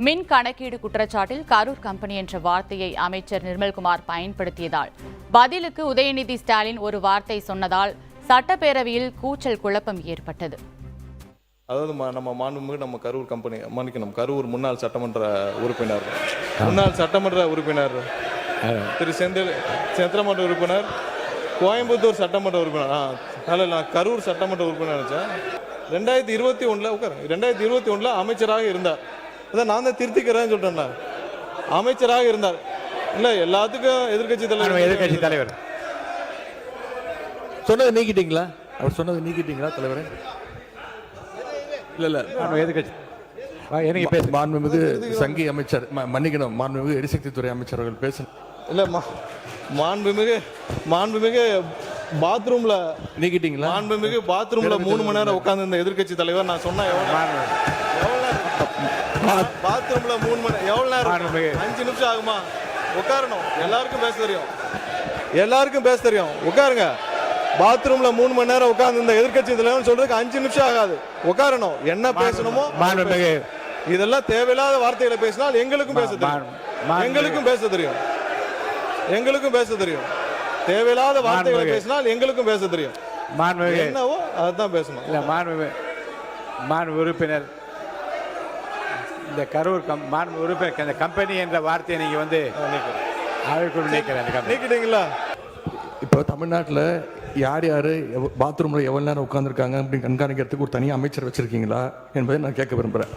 மின் கணக்கீடு குற்றச்சாட்டில் கரூர் கம்பெனி என்ற வார்த்தையை அமைச்சர் நிர்மல்குமார் பயன்படுத்தியதால் பதிலுக்கு உதயநிதி ஸ்டாலின் ஒரு வார்த்தை சொன்னதால் சட்டப்பேரவையில் கூச்சல் குழப்பம் ஏற்பட்டது. அதாவது நம்ம மாண்புமிகு நம்ம கரூர் கம்பெனி மன்னிக்கணும் கரூர் முன்னாள் சட்டமன்ற உறுப்பினர் திரு சந்திரமன்ற உறுப்பினர், கோயம்புத்தூர் சட்டமன்ற உறுப்பினர், அதில் நான் கரூர் சட்டமன்ற உறுப்பினர் நினச்சேன். 2021 அமைச்சராக இருந்தார். அதான் நான் தான் திருத்திக்கிறேன்னு சொல்லிட்டேன்ல, அமைச்சராக இருந்தார். இல்லை எல்லாத்துக்கும் எதிர்கட்சி தலைவர் சொன்னதை நீக்கிட்டீங்களா? அவர் சொன்னதை நீக்கிட்டீங்களா தலைவரே? இல்லை எதிர்கட்சி மாண்புமிகு சங்கி அமைச்சர் மன்னிக்கணும் மாண்புமிகு எரிசக்தித்துறை அமைச்சர் அவர்கள் பேசணும். இல்லை மாண்புமிகு பாத்ரூம்ல நீக்கிட்டீங்களா? மாண்புமிகு பாத்ரூம்ல 3 மணி நேரம் உட்கார்ந்து இந்த எதிர்கட்சி தலைவர் நான் சொன்னா பாத்ரூம்ல 3 மணி எவ்வளவு நேரம்? 5 நிமிஷம் ஆகுமா? உட்காரணும். எல்லாருக்கும் பேச தெரியும். உட்காருங்க. பாத்ரூம்ல 3 மணி நேரம் உட்கார்ந்து இந்த எதிர்கட்சி தலைவர் சொல்றதுக்கு 5 நிமிஷம் ஆகாது. உட்காரணும். என்ன பேசணுமோ இதெல்லாம் தேவையில்லாத வார்த்தைகளை பேசினால் எங்களுக்கும் பேச தெரியும். தேவையில்லாத வார்த்தைகளை பேசினால் எங்களுக்கும் பேச தெரியும். என்னவோ அதான் பேசணும். மாண்பு உறுப்பினர், இந்த கரூர் உறுப்பினர் இந்த கம்பெனி என்ற வார்த்தையை நீங்க நீக்கிட்டீங்களா? இப்போ தமிழ்நாட்டில் யார் பாத்ரூமில் எவ்வளோ நேரம் உட்காந்துருக்காங்க அப்படின்னு கண்காணிக்கிறதுக்கு ஒரு தனி அமைச்சர் வச்சிருக்கீங்களா என்பதை நான் கேட்க விரும்புகிறேன்.